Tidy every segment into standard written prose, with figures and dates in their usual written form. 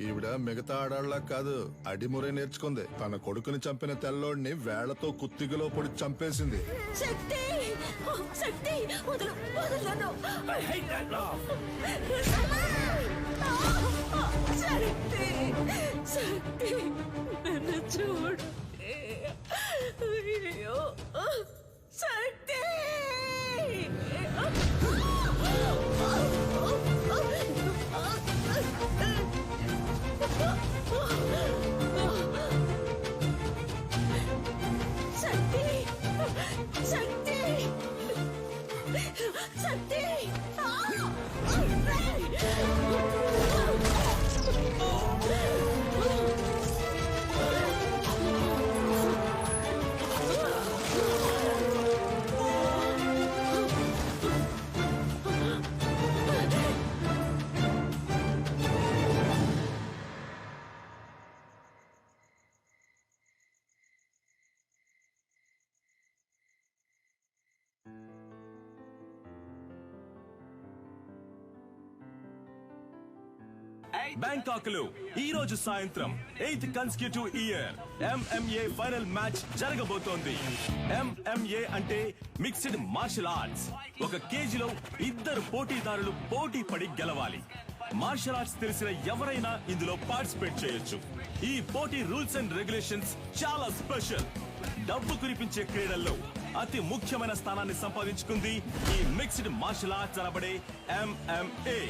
ఈవిడ మిగతా ఆడాళ్ళ కాదు, అడిమురే నేర్చుకుంది. తన కొడుకుని చంపిన తెల్లోడిని వేళ్లతో కుత్తిగలో పొడి చంపేసింది. శక్తి శక్తి వదలు వదలను. శక్తి శక్తి నన్ను చూడు. అయ్యో శక్తి. శక్తి శక్తి శక్తి. బ్యాంకాక్ లో ఈ రోజు సాయంత్రం 8th consecutive year MMA final match జరగబోతోంది. MMA అంటే మిక్స్డ్ మార్షల్ ఆర్ట్స్. ఒక కేజీలో ఇద్దరు పోటీదారులు పోటీ పడి గెలవాలి. మార్షల్ ఆర్ట్స్ తెలిసిన ఎవరైనా ఇందులో పార్టిసిపేట్ చేయొచ్చు. ఈ పోటీ రూల్స్ అండ్ రెగ్యులేషన్స్ చాలా స్పెషల్. డబ్బు కురిపించే క్రీడల్లో అతి ముఖ్యమైన స్థానాన్ని సంపాదించుకుంది ఈ మిక్స్డ్ మార్షల్ ఆర్ట్స్ అనబడే MMA.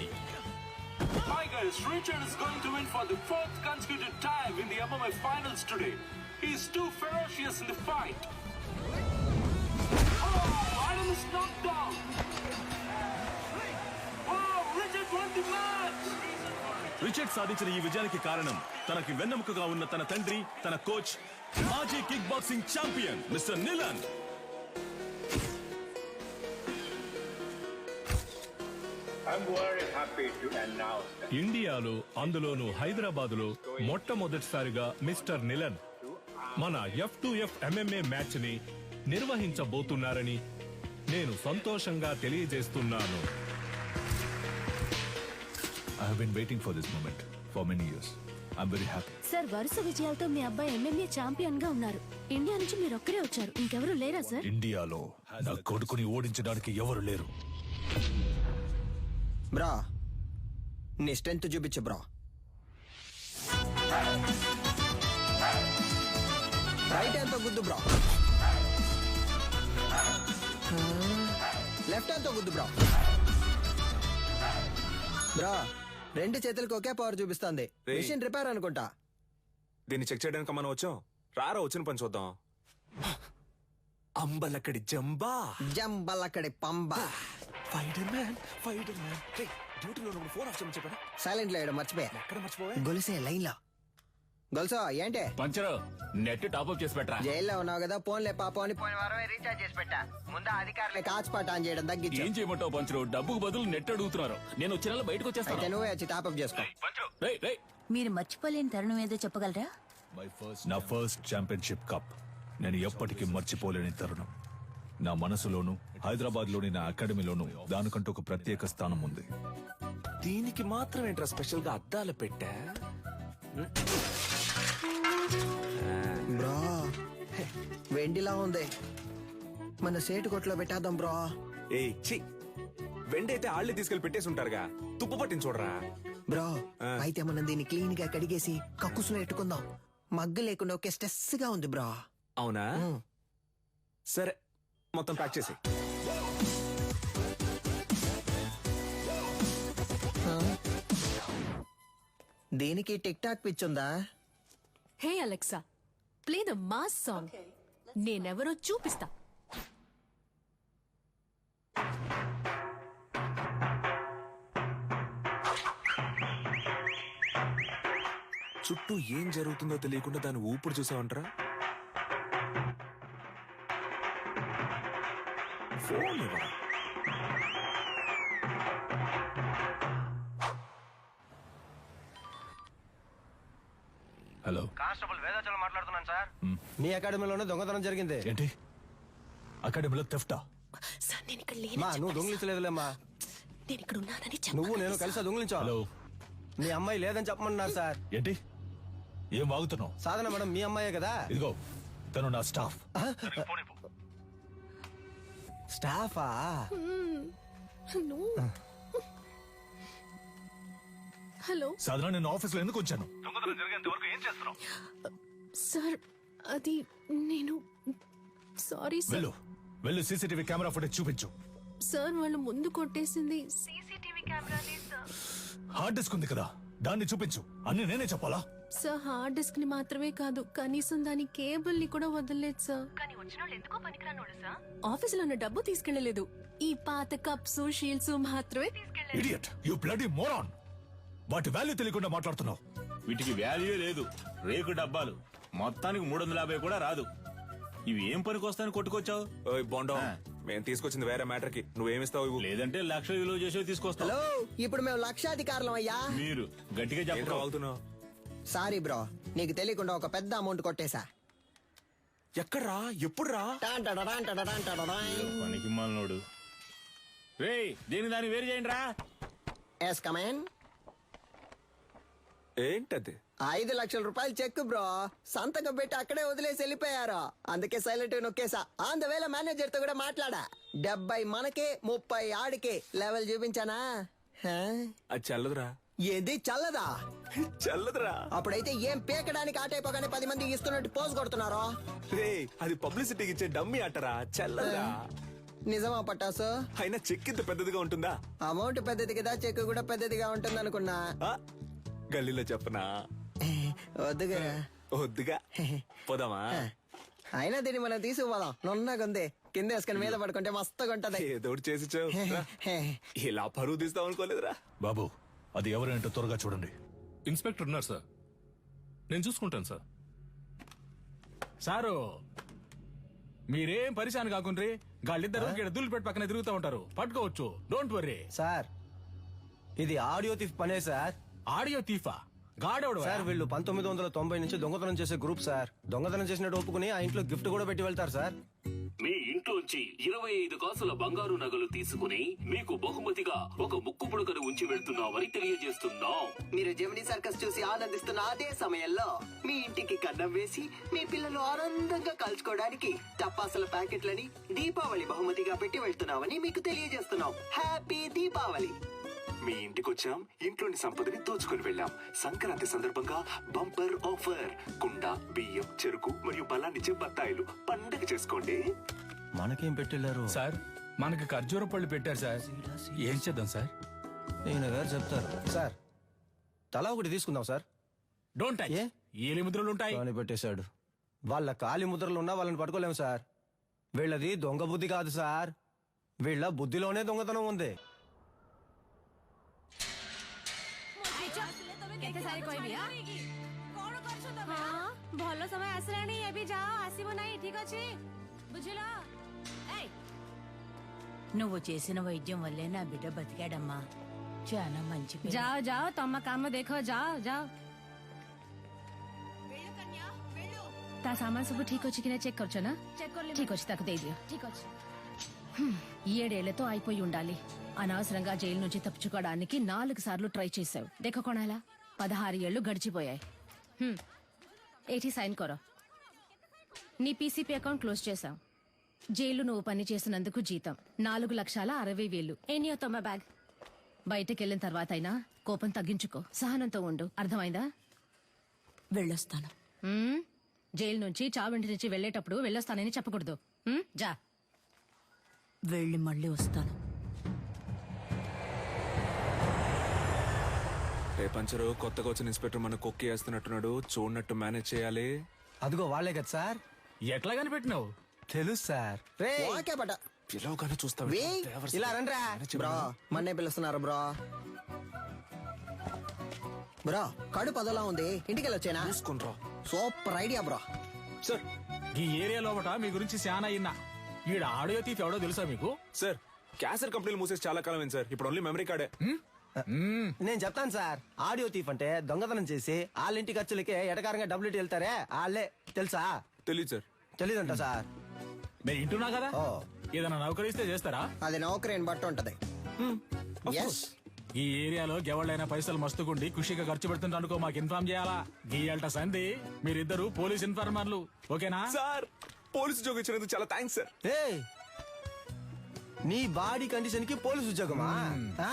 Tigers, Richard is going to win for the 4th consecutive time in the MMA finals today. He's too ferocious in the fight. Oh, Adam is knocked down. Oh, Richard won the match. Richard సాధించిన ఈ విజయానికి కారణం తనకి వెన్నెముకగా ఉన్న తన తండ్రి, తన coach, మాజీ కిక్ బాక్సింగ్ ఛాంపియన్ మిస్టర్ నిలన్. ఇండియాలో, అందులోనూ హైదరాబాదులో మొట్టమొదటిసారిగా మిస్టర్ నిలన్ మన F2F MMA మ్యాచ్ ని నిర్వహించబోతున్నారని నేను సంతోషంగా తెలియజేస్తున్నాను. I have been waiting for this moment for many years. I'm very happy. Sir, వరుస విజయాలతో మీ అబ్బాయి MMA ఛాంపియన్ గా ఉన్నారు. ఇండియా నుంచి మీరు ఒక్కరే వచ్చారు, ఇంకెవరు లేరా సార్? ఇండియాలో నా కొడుకుని ఓడించడానికి ఎవరు లేరు. బ్రా, నీ స్ట్రెంత్ చూపించు బ్రా. రైట్ హ్యాండ్ తో గుద్దు బ్రా. లెఫ్ట్ హ్యాండ్ తో గుద్దు బ్రా. బ్రా, రెండు చేతులకు ఒకే పవర్ చూపిస్తుంది. మిషన్ రిపేర్ అనుకుంటా. దీన్ని చెక్ చేయడానికి మనం వచ్చాం. రారా వచ్చిన పని చూద్దాం. అంబలక్కడి జంబా, జంబలక్కడి పంబ. Fighter man, fighter man. డ్యూటీలో ఉన్నప్పుడు ఫోన్ ఆఫ్ చేయమని చెప్పాడా? సైలెంట్ లో మర్చిపోయా. ఎక్కడ మర్చిపోవా? గొలుసే లైన్ లో. గొలుసా ఏంటే? పంచరు నెట్ టాప్అప్ చేసి పెట్టరా. జైల్లో ఉన్నావు కదా, ఫోన్లే పాపం అని పోయిన వారమే రీఛార్జ్ చేసి పెట్టా. ముందు అధికారులే కాచిపాట ఆన్ చేయడం తగ్గించు. ఏం చేయమంటావు పంచరు? డబ్బుకు బదులు నెట్ అడుగుతున్నారు. నేను వచ్చే నెల బయటకు అయితే వచ్చేస్తాను. నువ్వే వచ్చి టాప్అప్ చేసుకో. మీరు మర్చిపోలేని తరుణం ఏదో చెప్పగలరా? నా ఫస్ట్ ఛాంపియన్షిప్ కప్ నేను ఎప్పటికీ మర్చిపోలేని తరుణం. నా మనసులోను, హైదరాబాద్ లోని నా అకాడమీలోను దానికంటూ ఒక ప్రత్యేక స్థానం ఉంది. దీనికి మాత్రం ఏంట్రా స్పెషల్ గా అద్దాలు పెట్టా? బ్రో, వెండిలా ఉంది. మన సేటు కొట్లో పెట్టేద్దాం బ్రో. ఏ చి, వెండైతే ఆళ్ళే తీసుకెళ్లి పెట్టేసి ఉంటారుగా. తుప్పు పట్టించి చూడరా. బ్రో, అయితే మనం దీన్ని క్లీన్ గా కడిగేసి కక్కుసులో ఎట్టుకుందాం. మగ్గు లేకుండా ఒకే స్ట్రెస్ గా ఉంది బ్రో. అవునా? సరే, మొత్తం ప్యాక్ చేసి. దీనికి టిక్ టాక్ పిచ్చుందా? Hey Alexa, play the mass song. నేనెవరో చూపిస్తా. చుట్టూ ఏం జరుగుతుందో తెలియకుండా దాన్ని ఊపిరి చూసావంటరా. ఫోన్ ఇవ్వరా. హలో, కానిస్టేబుల్ వేదాచలం మాట్లాడుతున్నాను సార్. మీ అకాడమీలోనే దొంగతనం జరిగింది. ఏంటి? అకాడమీలో థెఫ్టా? సార్, నేను ఇక్కడ మా నువ్వు దొంగిలించలేదులేమ్మా. నేను ఇక్కడ ఉన్నానని నువ్వు నేను కలిసి దొంగిలించావు. హలో, మీ అమ్మాయి లేదని చెప్పమన్నారు సార్. ఏంటి ఏం వాగుతున్నావు? సాధన మేడం మీ అమ్మాయే కదా. ఇదిగో తను నా స్టాఫ్. స్టాఫా? హలో సాధారణ నేను ఆఫీస్లో ఎందుకు వచ్చాను? సార్, అది నేను సారీ సార్. వెళ్ళు వెళ్ళు సీసీటీవీ కెమెరా ఫుటేజ్ చూపించు. సార్ వాళ్ళు ముందు కొట్టేసింది హార్డ్ డిస్క్ ఉంది కదా, దాన్ని చూపించు. అన్ని నేనే చెప్పాలా? సార్ హార్డ్ డిస్క్ ని మాత్రమే కాదు, కనీసం దాని కేబుల్ ని కూడా వదలలేదు సార్. ఆఫీసులో ఉన్న డబ్బు తీసుకెళ్లలేదు, ఈ పాత కప్స్ షీల్డ్స్ మాత్రమే తీసుకెళ్లారు. Idiot, you bloody moron. వాటి వాల్యూ తెలియకుండా మాట్లాడుతున్నావు. వీటికి వాల్యూ లేదు, రేకు డబ్బాలు. మొత్తానికి 350 కూడా రాదు. ఇవి ఏం పనికి వస్తాయని కొట్టుకొచ్చావు? ఓయ్ బోండా, మేము తీసుకొచ్చింది వేరే మ్యాటర్ కి. నువ్వేమిస్తావు ఇవ్వు. లేదంటే 1,00,000 విలువ చేసేవి తీసుకొస్తావు. హలో, ఇప్పుడు మేము లక్షాధికారులం అయ్యా. మీరు గట్టిగా ఏంట్రా చెప్పరు. వాగుతున్నావు? సారీ బ్రో, నీకు తెలియకుండా ఒక పెద్ద అమౌంట్ కొట్టేశా. ఎక్కడ్రా? ఎప్పుడురా? పనికి మాలినోడు. రేయ్, దీని దాన్ని వేరు చేయండి రా. Yes come in. ఏంటది? 5 లక్షల రూపాయలు చెక్ బ్రో, సంతకం పెట్టి అక్కడే వదిలేసి వెళ్ళిపోయారు. అందుకే సైలెంట్ నొక్కేసా. ఆన్ ద వేళ మేనేజర్ తో కూడా మాట్లాడా. 70 మనకే 30 ఆడికే లెవెల్ చూపించానా? హా? అది చల్లదురా. ఏంది చల్లదా? చల్లదురా. అప్పుడైతే ఏం పీకడానికి ఆటైపోగానే 10 మంది ఇస్తున్నట్టు పోజ్ కొడుతున్నారో. రే, అది పబ్లిసిటీకి ఇచ్చే డమ్మీ అట్టరా, చల్లదురా. నిజమా పట్టాసు? అయినా చెక్ ఇంత పెద్దదిగా ఉంటుందా? అమౌంట్ పెద్దది కదా, చెక్ కూడా పెద్దదిగా ఉంటుంది అనుకున్నా. ఆ? గల్లీలో చెప్పనా? వద్దుగా. వద్దుగా. పోదామా? అయినా దీన్ని మనం తీసుకుపోదాం. నున్నగుంది, కింద వేసుకుని మీద పడుకుంటే మస్తుగా ఉంటది. ఏదో ఒకటి చేసి చావు. ఇలా పరువు తీస్తాం అనుకోలేదురా. బాబు, అది ఎవరంటే త్వరగా చూడండి. ఇన్స్పెక్టర్ ఉన్నారు సార్, నేను చూసుకుంటాను సార్. సారు మీరేం పరిశాన్ కాకుండ్రి, గాళ్ళిద్దరు దుల్లు పెట్టి పక్కన తిరుగుతూ ఉంటారు, పట్టుకోవచ్చు. డోంట్ వర్రీ సార్, ఇది ఆడియో థీఫ్ పనే సార్. ఆడియో తీఫా? గాడెవడు సార్ వీళ్ళు 1990 నుంచి దొంగతనం చేసే గ్రూప్ సార్. దొంగతనం చేసినట్టు ఒప్పుకుని ఆ ఇంట్లో గిఫ్ట్ కూడా పెట్టి వెళ్తారు సార్. మీ ఇంట్లోంచి 25 కాసుల బంగారు నగలు తీసుకుని మీకు బహుమతిగా ఒక ముక్కు పుడకను ఉంచి వెళ్తున్నామని తెలియజేస్తున్నాం. మీరు జెమినీ సర్కస్ చూసి ఆనందిస్తున్న అదే సమయంలో మీ ఇంటికి కన్నం వేసి మీ పిల్లలు ఆనందంగా కలుసుకోవడానికి టపాసుల ప్యాకెట్లని దీపావళి బహుమతిగా పెట్టి వెళ్తున్నామని మీకు తెలియజేస్తున్నాం. హ్యాపీ దీపావళి. మీ ఇంటికి వచ్చాం, ఇంట్లోని సంపదని దోచుకుని వెళ్ళాం. సంక్రాంతి సందర్భంగా బంపర్ ఆఫర్. కుండ, బియ్యం, చెరుకు మరియు బలాన్నిచ్చే బత్తాయిలు. పండగ చేసుకోండి. మనకేం పెట్టెళ్ళారు సార్? మనకి ఖర్జూర పళ్ళు పెట్టారు సార్. ఏం చేద్దాం సార్? ఈయన గారు చెప్తారు సార్. తలా ఒకటి తీసుకుందాం సార్. Don't touch. ఏ? ఏలి ముద్రలు ఉంటాయి. అని పెట్టేశాడు. వాళ్ళ కాలి ముద్రలు ఉన్నా వాళ్ళని పట్టుకోలేము సార్. వీళ్ళది దొంగ బుద్ధి కాదు సార్, వీళ్ళ బుద్ధిలోనే దొంగతనం ఉంది. ଭଲ ସମୟ ଆସିଲାଣି, ଏବେ ଯାଅ, ଆସିବ ନାହିଁ, ଠିକ ଅଛି? ବୁଝିଲ? నువ్వు చేసిన వైద్యం వల్లే నా బిడ్డ బతికాడమ్మా. చాలా మంచి పిల్ల. ଯାଅ ଯାଅ, ତମ କାମ ଦେଖ, ଯାଅ ଯାଅ. ତା ସାମାନ ସବୁ ଠିକ ଅଛି କି ନା చెక్ କରୁଛ ନା? ଠିକ ଅଛି, ତାକୁ ଦେଇଦିଅ. ଠିକ ଅଛି. 7 ఏళ్లతో అయిపోయి ఉండాలి. అనవసరంగా జైలు నుంచి తప్పించుకోవడానికి 4 సార్లు ట్రై చేశావు. దేఖ కొనాలా, 16 ఏళ్లు గడిచిపోయాయి. ఏటి సైన్ కొరో. నీ పీసీపీ అకౌంట్ క్లోజ్ చేశాం. జైలు నువ్వు పని చేసినందుకు జీతం 4,60,000. ఎనియో తొమ్మ బ్యాగ్. బయటకెళ్ళిన తర్వాత అయినా కోపం తగ్గించుకో, సహనంతో ఉండు, అర్థమైందా? వెళ్ళొస్తాను. జైలు నుంచి చావింటి నుంచి వెళ్ళేటప్పుడు వెళ్ళొస్తానని చెప్పకూడదు. జా. వెళ్ళి మళ్ళీ వస్తాను. రే పంచరు, కొత్తగా వచ్చిన ఇన్స్పెక్టర్ మన కొక్కి వేస్తున్నట్టున్నాడు. చూడనట్టు మేనేజ్ చేయాలి. అదిగో వాళ్ళే కదా సార్. ఎట్లా కనిపెట్టినావు? తెలుసు సార్. ఓకే పట. పిలవగానే చూస్తావు. ఇలా రండ్రా బ్రో, మన్నే పిలుస్తున్నారు బ్రో. బ్రో, కడుపు అదోలా ఉంది, ఇంటికి వెళ్ళొచ్చేనా? చూసుకుంట్రా. Super idea bro. సార్, ఈ ఏరియా లోపట మీ గురించి చాలా అయినా. ఈడ ఆడియో తీఫ్ ఎవడో తెలుసా మీకు? సార్, క్యాసెట్ కంపెనీలు మూసేసి చాలా కాలం అయింది సార్. ఇప్పుడు ఓన్లీ మెమరీ కార్డే. నేను చెప్తాను సార్. ఆడియో తీఫ్ అంటే దొంగతనం చేసి వాళ్ళ ఇంటి ఖర్చులకే ఎటకారంగా డబ్బులు వెళ్తారే వాళ్ళే. తెలుసా? తెలీదు సార్. తెలీదంట సార్. నేను ఇంటున్నా కదా, ఏదైనా నౌకరిస్తే చేస్తారా? అది నౌకరీని బట్టి ఉంటది. ఈ ఏరియాలో ఎవళ్ళైనా పైసలు మస్తుకుండి ఖుషిగా ఖర్చు పెడుతుంటే అనుకో మాకు ఇన్ఫార్మ్ చేయాలా గీయాలట సంధి మీరిద్దరు పోలీస్ ఇన్ఫార్మర్లు ఓకేనా సార్ పోలీసు ఉద్యోగం ఇచ్చినందుకు చాలా థ్యాంక్స్ సార్. ఏయ్, నీ బాడీ కండిషన్ కి పోలీసు ఉద్యోగమా? ఆ?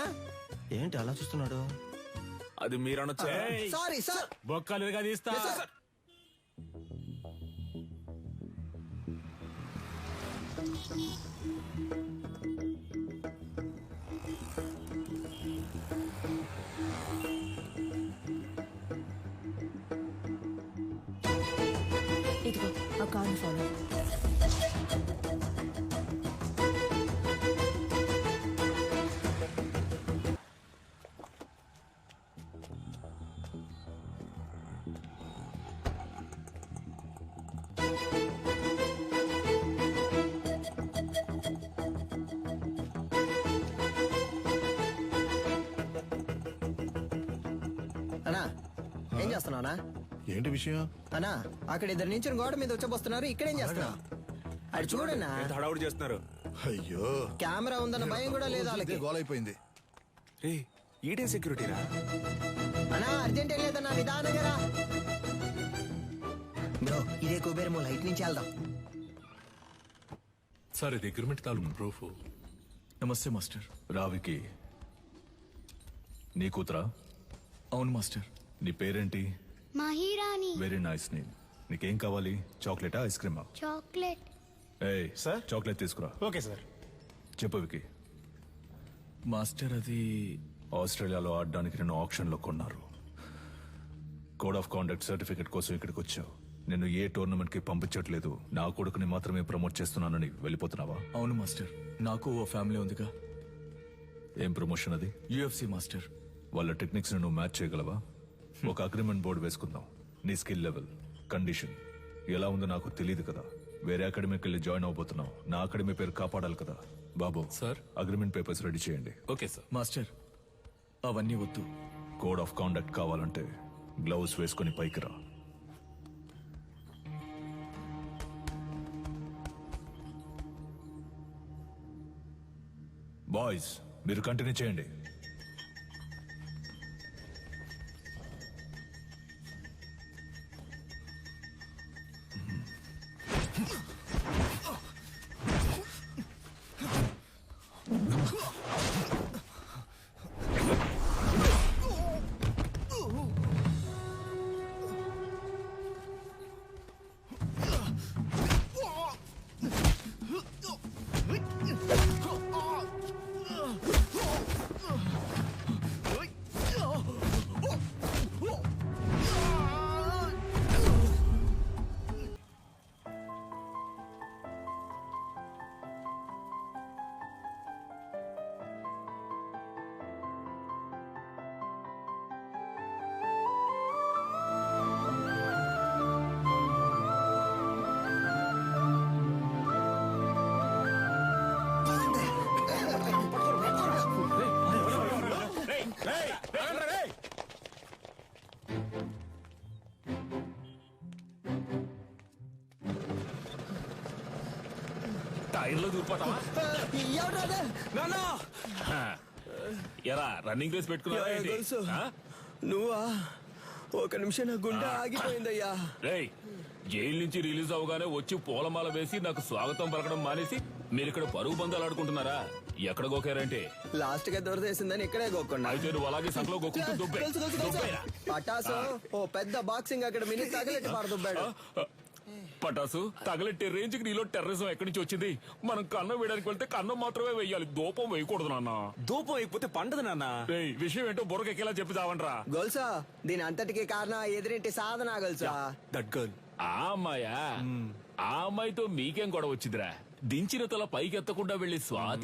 ఏంటి అలా చూస్తున్నాడు? అది మీరు అనొచ్చా? Sorry sir. బొక్కలుగా తీస్తా. ఇదిగో ఆ కార్ని ఫాలో. అన్నా ఏం చేస్తున్నావునా? ఏంటి విషయం? అన్నా అక్కడ ఇద్దరు నుంచి గోడ మీద వచ్చబోస్తున్నారు. ఇక్కడేం చేస్తున్నావు? అటు చూడన్నా. ఎంత హడావుడి చేస్తున్నారు? అయ్యో, కెమెరా ఉందన్న భయం కూడా లేదు వాళ్ళకి. గోలైపోయింది. రే ఈడేం సెక్యూరిటీరా? అన్నా అర్జెంట్ ఏం లేదన్నా, నిదానంగా రా. బ్రో ఇదే కుబేరమో, లైట్ నుంచి వెళ్దాం. సార్ ఇది అగ్రిమెంట్ తాలూకు ప్రూఫ్. నమస్తే మాస్టర్. రావికి నీ కూతురా? అవును మాస్టర్. నీ పేరేంటి? మహిరాణి. Very nice name. నీకేం కావాలి? చాక్లెటా, ఐస్ క్రీమా? చాక్లెట్. ఏయ్ సార్, చాక్లెట్ తీసుకురా. Okay sir. చెప్పు వికి. మాస్టర్ అది ఆస్ట్రేలియాలో ఆడడానికి నిన్ను ఆప్షన్ లో కొన్నారు. కోడ్ ఆఫ్ కాండక్ట్ సర్టిఫికెట్ కోసం ఇక్కడికి వచ్చావు. నిన్ను ఏ టోర్నమెంట్ కి పంపించట్లేదు, నా కొడుకుని మాత్రమే ప్రమోట్ చేస్తున్నానని వెళ్ళిపోతున్నావా? అవును మాస్టర్. నాకు ఓ ఫ్యామిలీ ఉందిగా. ఏం ప్రమోషన్ అది? UFC master. వాళ్ళ టెక్నిక్స్ ను నువ్వు మ్యాచ్ చేయగలవా? ఒక అగ్రిమెంట్ బోర్డు వేసుకుందాం. నీ స్కిల్ లెవెల్, కండిషన్ ఎలా ఉందో నాకు తెలియదు కదా. వేరే అకాడమీకి వెళ్ళి జాయిన్ అవబోతున్నావు. నా అకాడమీ పేరు కాపాడాలి కదా. బాబు సార్, అగ్రిమెంట్ పేపర్స్ రెడీ చేయండి. Okay sir. మాస్టర్ అవన్నీ వద్దు. కోడ్ ఆఫ్ కాండక్ట్ కావాలంటే గ్లౌస్ వేసుకొని పైకి రా. బాయ్స్ మీరు కంటిన్యూ చేయండి. టైర్లో దూరిపోతావా? ఎరా రన్నింగ్ రేస్ పెట్టుకున్నా? నువ్వా? ఒక నిమిషం నా గుండె ఆగిపోయిందయ్యా. రేయ్, జైలు నుంచి రిలీజ్ అవగానే వచ్చి పూలమాల వేసి నాకు స్వాగతం పలకడం మానేసి మీరు ఇక్కడ పరుగు బంధాలు ఆడుకుంటున్నారా? ఎక్కడ గోకారంటే లాస్ట్ గా దొరదేసిందని ఇక్కడే గోక్కున్నా. అయితే నువ్వు అలాగే సంకలో గోకుంటూ దుబ్బే. పటాసు ఓ పెద్ద బాక్సింగ్ అకాడమీని తగలెట్టి పారదుబ్బాడు. పటాసు తగలెట్టే రేంజ్ కి నీలో టెర్రరిజం ఎక్కడి నుంచి వచ్చింది? మనం కన్నం వేయడానికి వెళ్తే కన్నం మాత్రమే వేయాలి, దూపం వేయకూడదు నాన్న. దూపం అయిపోతే పండదు నాన్న. విషయం ఏంటో బుర్రకెక్కేలా చెప్పి చావంట్రా. గొలుసా దీని అంతటికి కారణం ఎదురింటి సాధన గొలుసా. That girl. ఆ అమ్మాయా? ఆ అమ్మాయితో మీకేం గొడవ వచ్చిందిరా? దించిన తల పైకెత్తకుండా వెళ్లి స్వాతి